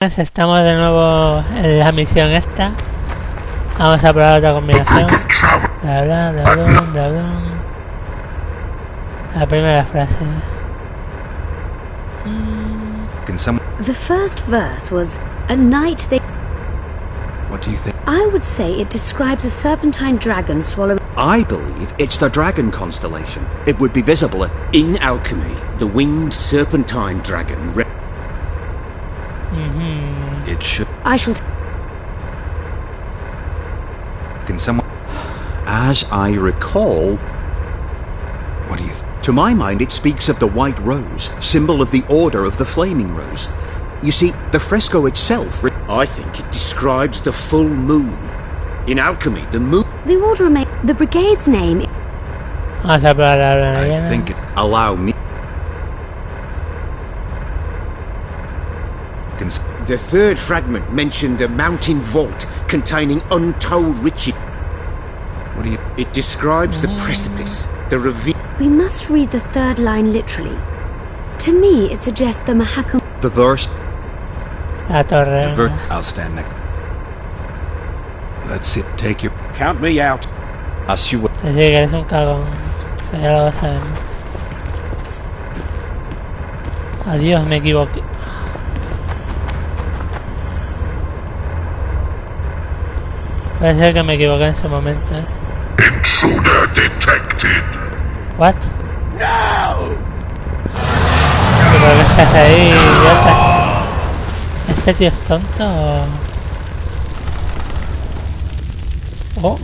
Estamos de nuevo en la misión esta. Vamos a probar otra combinación. Bla bla bla bla bla bla. La primera frase. The first verse was, "At night they..." What do you think? I would say it describes a serpentine dragon swallowing... I believe it's the dragon constellation. It would be visible in alchemy. The winged serpentine dragon... It should... I shall... Can someone... As I recall... What do you To my mind, it speaks of the white rose, symbol of the order of the flaming rose. You see, the fresco itself... I think it describes the full moon. In alchemy, the moon... The order remains... The brigade's name... Vamos a probar la I think it... Allow me... The third fragment mentioned a mountain vault containing untold riches. What do you... It describes the precipice, the ravine... We must read the third line literally. To me, it suggests the Mahakam... The verse... La torre. I'll stand next. Let's see. Take your... Count me out. As you... Sí, que eres un cagón. Eso ya lo sabemos. Adiós, me equivoqué. Puede ser que me equivoqué en su momento. Intruder detected. What? No! ¿Por qué estás ahí, idiota? ¿Este tío es tonto o...?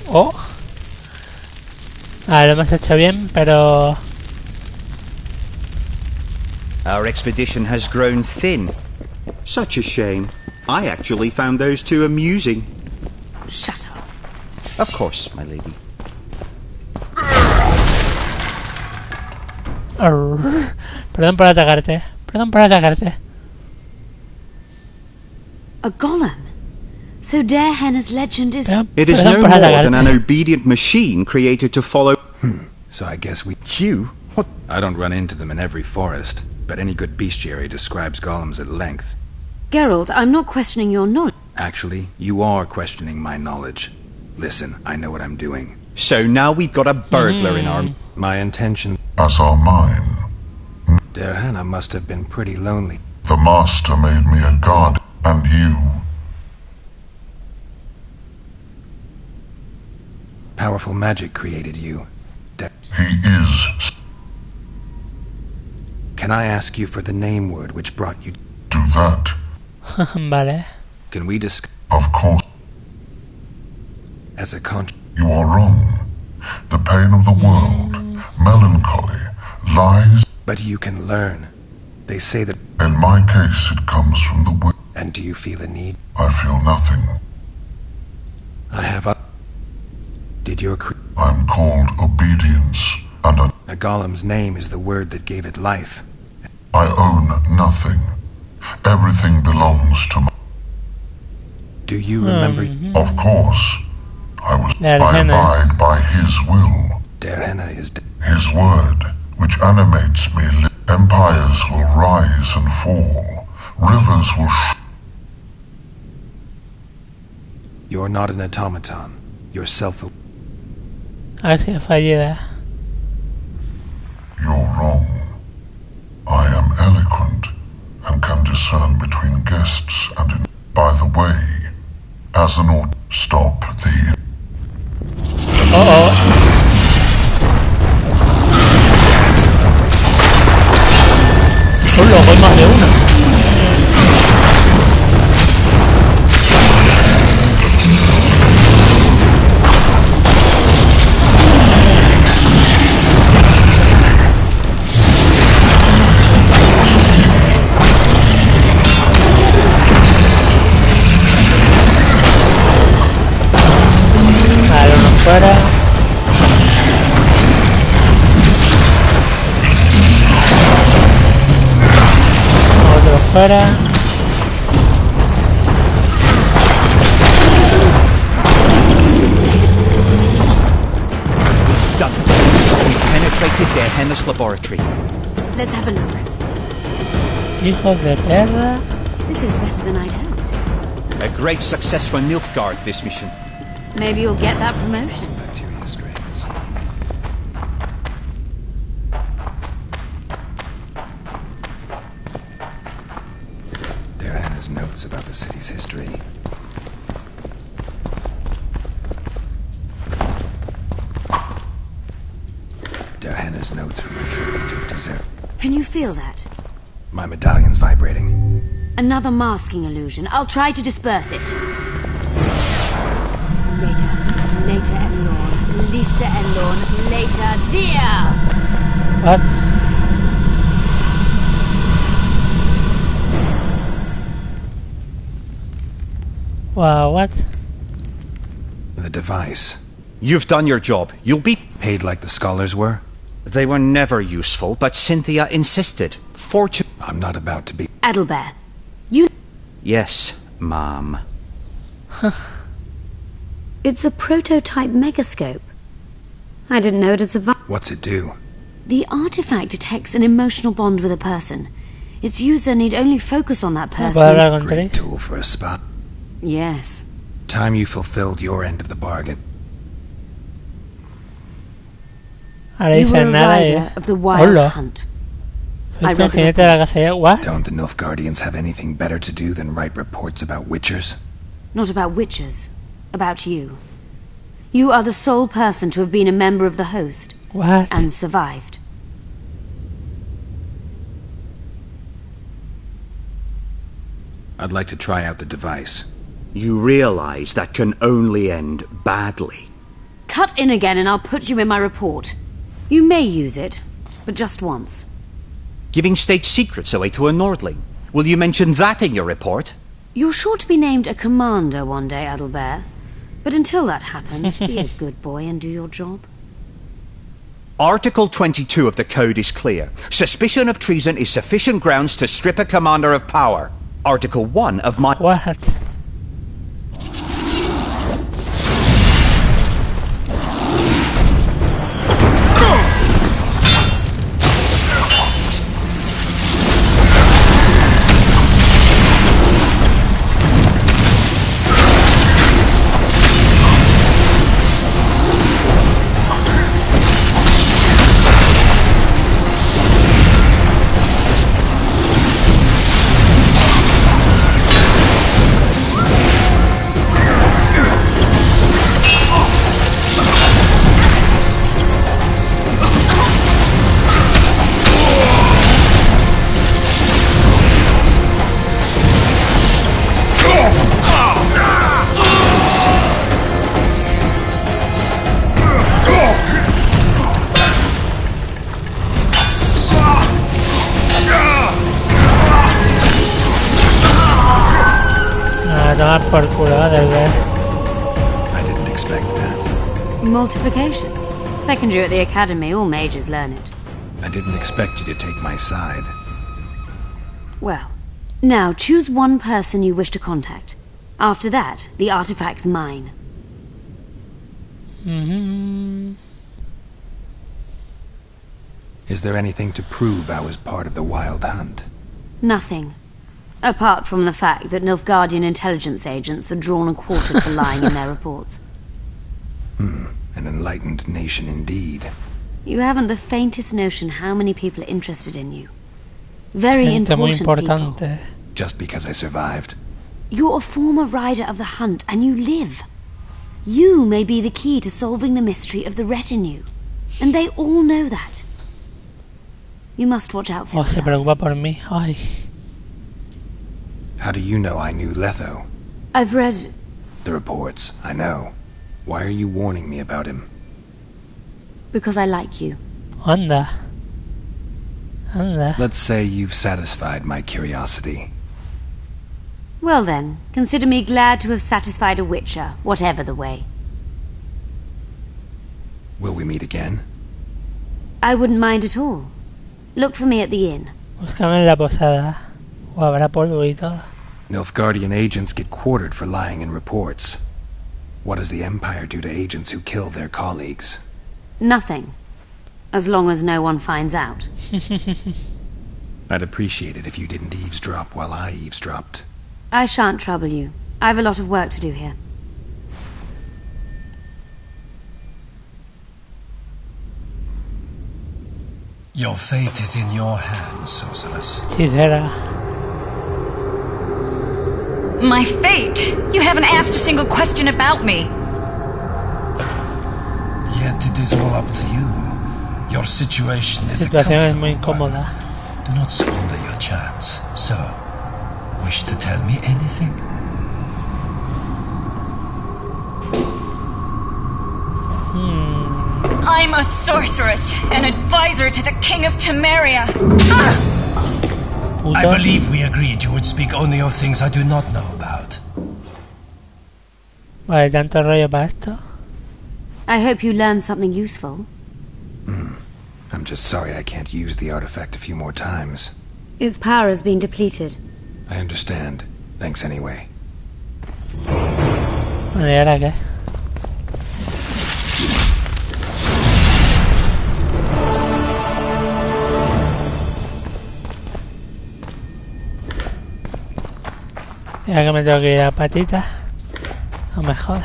Oh. Lo hemos hecho bien, pero... Our expedition has grown thin. Such a shame. I actually found those two amusing. Shut up. Of course, my lady. Perdón por atacarte. Perdón por atacarte. A golem. So Darehenna's legend is... It is no more than an obedient machine created to follow... So I guess we... You? What? I don't run into them in every forest, but any good bestiary describes golems at length. Geralt, I'm not questioning your knowledge. Actually, you are questioning my knowledge. Listen, I know what I'm doing. So now we've got a burglar in our... My intention... As are mine. Darehenna must have been pretty lonely. The master made me a god, and you. Powerful magic created you. He is. Can I ask you for the name word which brought you... Do that. Vale. Can we discuss... Of course. As a con... You are wrong. The pain of the world, melancholy, lies... But you can learn. They say that... In my case, it comes from the will. And do you feel a need? I feel nothing. I have a... Did your... I'm called obedience, and A golem's name is the word that gave it life. I own nothing. Everything belongs to me. Do you remember... Of course. I Darehenna. abide by his will. Darehenna is... His word, which animates me. Empires will rise and fall. Rivers will You're not an automaton. You're self... A ver si es fallida. You're wrong. I am eloquent and can discern between guests and... By the way, as an order, stop the... Hay más de uno. Vale, uno fuera. Otro fuera. Done. We've penetrated Darehenna's laboratory. Let's have a look. Hijos de perra. This is better than I'd hoped. A great success for Nilfgaard, this mission. Maybe you'll get that promotion. Bacteria strains. Diana's notes about the city's history. Diana's notes from her trip we took to Zer. Can you feel that? My medallion's vibrating. Another masking illusion. I'll try to disperse it. Later Elorn. Lisa Elorn. Later, dear! What? Wow, what? The device. You've done your job. You'll be... Paid like the scholars were? They were never useful, but Cynthia insisted. I'm not about to be... Adelbert, you... Yes, Mom. It's a prototype megascope. I didn't know it had survived. What's it do? The artifact detects an emotional bond with a person. Its user need only focus on that ¿Puedo person. hablar con Great Tris? tool for a spot. Yes. Time you fulfilled your end of the bargain. Ahora You were dice a nada y... rider of the wild Hola. hunt. Soy I wrote consciente de la cacería. What? Don't the Nilfgaardians have anything better to do than write reports about witchers? Not about witches. About you. You are the sole person to have been a member of the host. What? And survived. I'd like to try out the device. You realize that can only end badly. Cut in again and I'll put you in my report. You may use it, but just once. Giving state secrets away to a Nordling. Will you mention that in your report? You're sure to be named a commander one day, Adelbert. But until that happens, be a good boy and do your job. Article 22 of the Code is clear. Suspicion of treason is sufficient grounds to strip a commander of power. Article 1 of my... What? Tomar por culo del ver. I didn't expect that. Multiplication. Second year at the academy, all mages learn it. I didn't expect you to take my side. Well, now choose one person you wish to contact. After that, the artifact's mine. Is there anything to prove I was part of the wild hunt? Nothing. Apart from the fact that Nilfgaardian intelligence agents are drawn and quartered for lying in their reports. An enlightened nation indeed. You haven't the faintest notion how many people are interested in you. Very Gente muy important people. importante. Just because I survived. You're a former rider of the hunt, and you live. You may be the key to solving the mystery of the retinue. And they all know that. You must watch out for Oh, se yourself. preocupa por mí. Ay. How do you know I knew Letho? I've read... The reports, I know. Why are you warning me about him? because I like you. Anda. Anda. Let's say you've satisfied my curiosity. Well then, consider me glad to have satisfied a witcher, whatever the way. Will we meet again? I wouldn't mind at all. Look for me at the inn. Búscame en la posada. O habrá polvo y todo. Nilfgaardian agents get quartered for lying in reports. What does the Empire do to agents who kill their colleagues? Nothing. As long as no one finds out. I'd appreciate it if you didn't eavesdrop while I eavesdropped. I shan't trouble you. I've a lot of work to do here. Your fate is in your hands, sorceress. Sincera. My fate? You haven't asked a single question about me. Yet it is all up to you. Your situation is a Situación es comfortable muy one. incómoda. Do not squander your chance. So, wish to tell me anything? I'm a sorceress, an advisor to the King of Temeria. I believe we agreed you would speak only of things I do not know about. Vale, tanto rollo para esto. I hope you learned something useful. I'm just sorry I can't use the artifact a few more times. Its power has been depleted. I understand. Thanks anyway. Bueno, ¿y ahora qué? Ya que me tengo que ir a patita. No me jodas.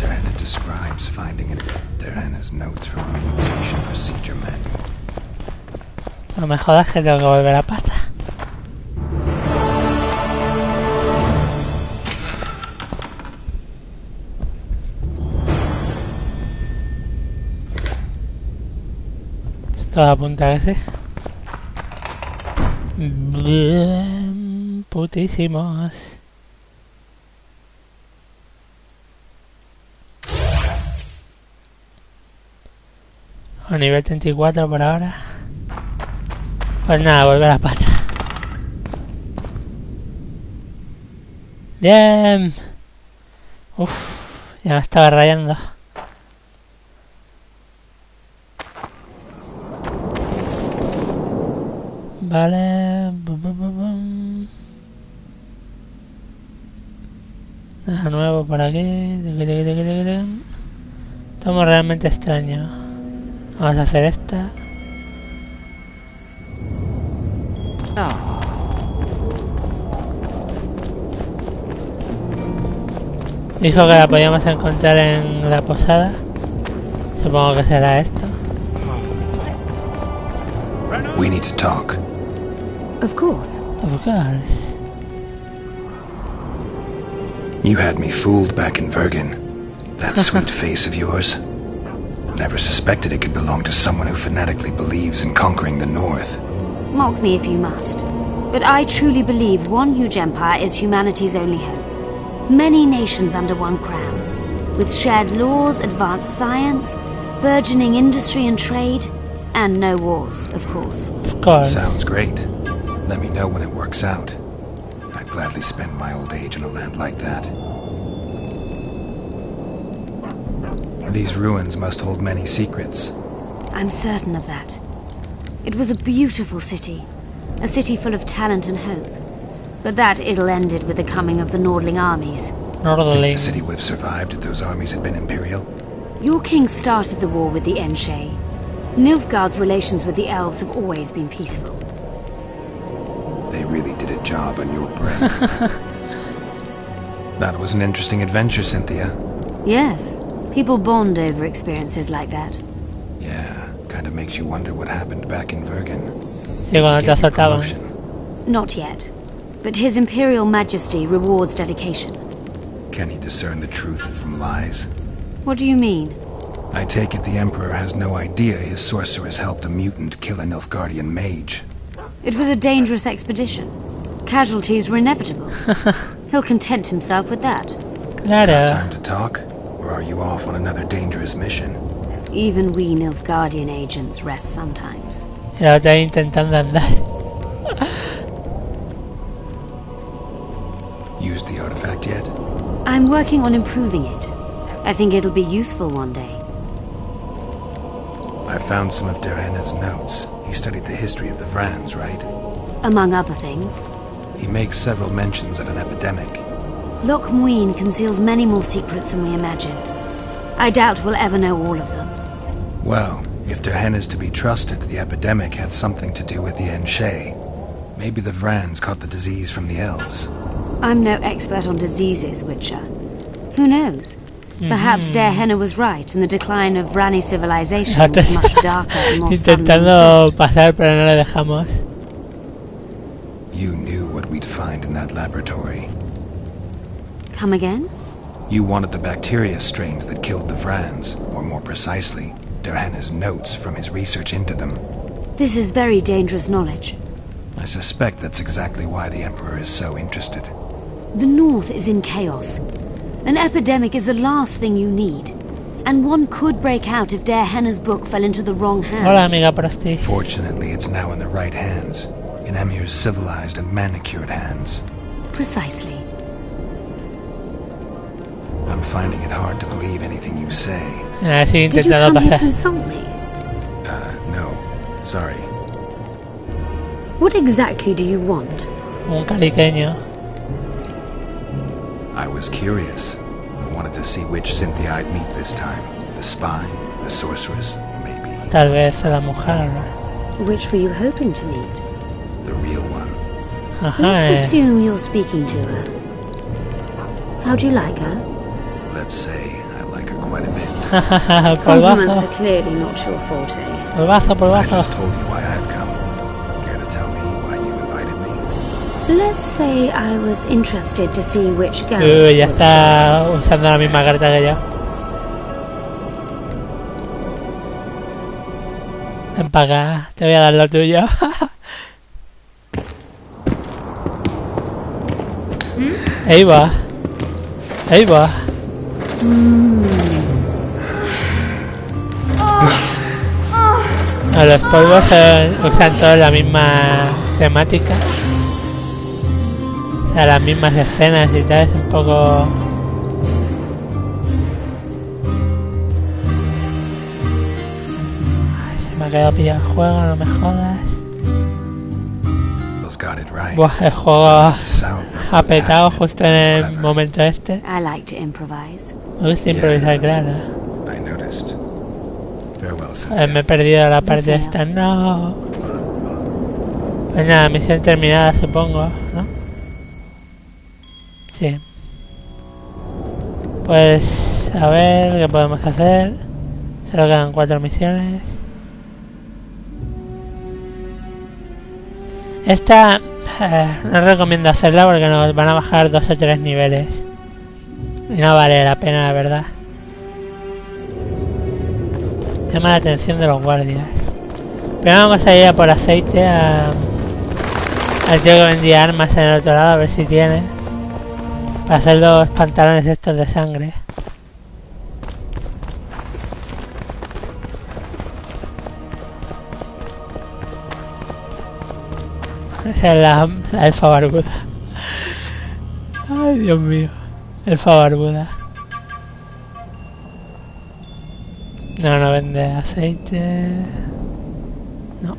Diana describes finding it. Diana's notes from a mutation procedure manual. No me jodas que tengo que volver a pata. Esto apunta que sí. Bien putísimos. A nivel 34 por ahora. Pues nada, volver a pata. Bien. Uf, ya me estaba rayando. Vale. Nada nuevo por aquí. Estamos realmente extraños. Vamos a hacer esta. Dijo que la podíamos encontrar en la posada. Supongo que será esto. We need to talk. Of course. Of course. You had me fooled back in Vergen. That sweet face of yours. Never suspected it could belong to someone who fanatically believes in conquering the North. Mock me if you must. But I truly believe one huge empire is humanity's only hope. Many nations under one crown. With shared laws, advanced science, burgeoning industry and trade, and no wars, of course. Of course. Sounds great. Let me know when it works out. I'd gladly spend my old age in a land like that. These ruins must hold many secrets. I'm certain of that. It was a beautiful city. A city full of talent and hope. But that ill ended with the coming of the Nordling armies. Think Nordling. the city would have survived if those armies had been Imperial? Your king started the war with the Enshe. Nilfgaard's relations with the elves have always been peaceful. They really did a job on your brain. That was an interesting adventure, Cynthia. Yes. People bond over experiences like that. Yeah, kind of makes you wonder what happened back in Vergen. Sí, cuando te Gave you azotaban. promotion. Not yet. But His Imperial Majesty rewards dedication. Can he discern the truth from lies? What do you mean? I take it the Emperor has no idea his sorceress helped a mutant kill a Nilfgaardian mage. It was a dangerous expedition. Casualties were inevitable. He'll content himself with that. Got Claro. time to talk? Or are you off on another dangerous mission? Even we Nilfgaardian agents rest sometimes. Y la otra ahí intentando andar. Used the artifact yet? I'm working on improving it. I think it'll be useful one day. I found some of Diana's notes. He studied the history of the Vrans, right? Among other things. He makes several mentions of an epidemic. Loch Muin conceals many more secrets than we imagined. I doubt we'll ever know all of them. Well, if Derhen is to be trusted, the epidemic had something to do with the Enshe. Maybe the Vrans caught the disease from the elves. I'm no expert on diseases, Witcher. Who knows? Perhaps Derhen was right, and the decline of Vrani civilization was much darker and more Intentando pasar, pero no le dejamos. You knew what we'd find in that laboratory. Come again? You wanted the bacteria strains that killed the Vrans, or more precisely, Derhen's notes from his research into them. This is very dangerous knowledge. I suspect that's exactly why the Emperor is so interested. The North is in chaos. An epidemic is the last thing you need. And one could break out if Derhen's book fell into the wrong hands. Hola, amiga Prosti. Fortunately, it's now in the right hands. In Emir's civilized and manicured hands. Precisely. I'm finding it hard to believe anything you say. Sigue Did you intentando come here to pasar. insult me? No. Sorry. What exactly do you want? Un caliqueño. I was curious. I wanted to see which Cynthia I'd meet this time. The spy, the sorceress, or maybe Tal vez a la mujer. Which were you hoping to meet? the real one. Ajá. Let's assume you're speaking to her. How do you like her? Let's say I like her quite a bit. Compliments Polvazo. are clearly not your forte. Polvazo, I polvazo. just told you why I've come. Care to tell me why you invited me? Let's say I was interested to see which Uy, garage ya would está usando la misma carta que yo. Ven para acá, te voy a dar lo tuyo. Ahí va. Ahí va. A los polvos usan todos la misma temática. O sea, las mismas escenas y tal, es un poco... Ay, se me ha quedado pillado el juego, no me jodas. Those got it right. Buah, el juego The South ha petado passionate justo en and el clever. momento este. I like to improvise. Me gusta improvisar, claro. I noticed. Farewell, Me Cynthia. he perdido la parte esta, no. Pues nada, misión terminada supongo, ¿no? Sí. Pues a ver qué podemos hacer. Solo quedan 4 misiones. Esta no recomiendo hacerla porque nos van a bajar 2 o 3 niveles. Y no vale la pena, la verdad. Llama la atención de los guardias. Pero vamos a ir a por aceite al tío que vendía armas en el otro lado, a ver si tiene. Para hacer los pantalones estos de sangre. Esa es la elfa barbuda. Ay, Dios mío. Elfa barbuda. No, no vende aceite. No.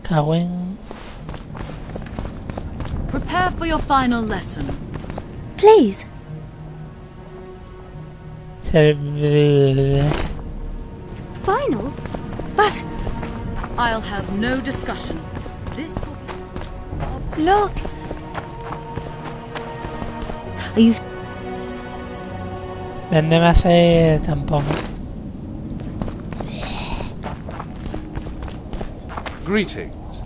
Cagüen. Prepare for your final lesson. Please. Final? But I'll have no discussion. This will... look. Are you Véndeme aceite tampoco. Greetings.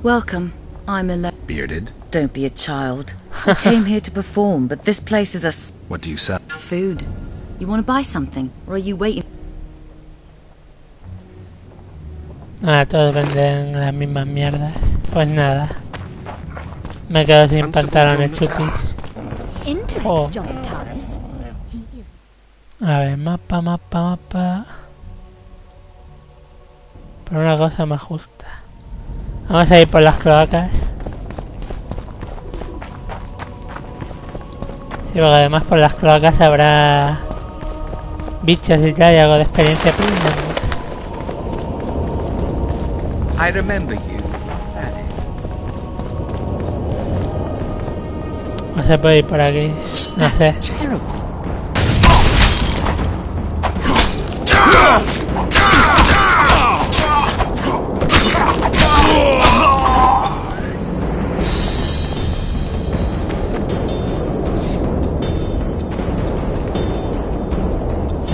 Welcome. I'm Bearded? Don't be a child. I came here to perform, but this place is What do you sell? food. You want to buy something, or are you waiting? Ah, todos venden las mismas mierdas. Pues nada. Me quedo sin pantalones chupis. Oh. A ver, mapa, mapa, mapa. Por una cosa más justa. Vamos a ir por las cloacas. Sí, porque además por las cloacas habrá bichos y tal, y algo de experiencia aprendiendo. I remember you. No se puede ir por aquí. No sé. Terrible.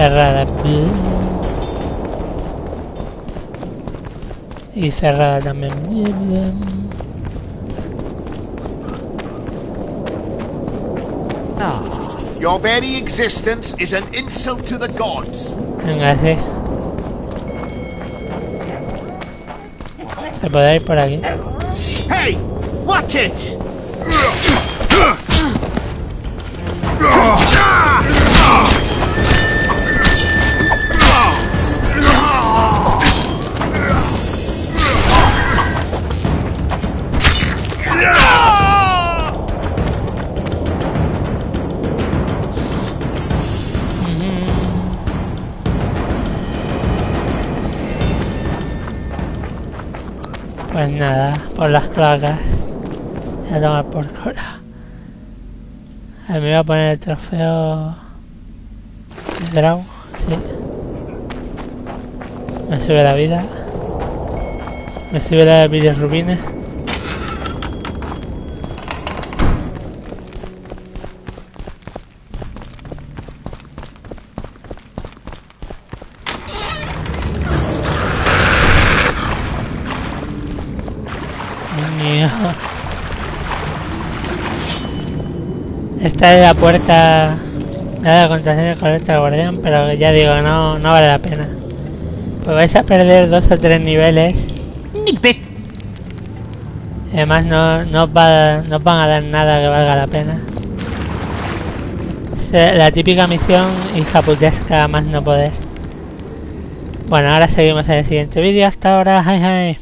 Cerrada. Y cerrada también. Your very existence is an insult to the gods. Venga, sí. Se puede ir por aquí. Hey, watch it! Pues nada, por las cloacas. Voy a tomar por cola. A mí me voy a poner el trofeo de Draw, sí. Me sube la vida. Me sube la bilirrubina. Esta es la puerta de la contraseña correcta, guardián, pero ya digo, no vale la pena. Pues vais a perder 2 o 3 niveles. Y además no os van a dar nada que valga la pena. La típica misión hijaputesca más no poder. Bueno, ahora seguimos en el siguiente vídeo. Hasta ahora, hi.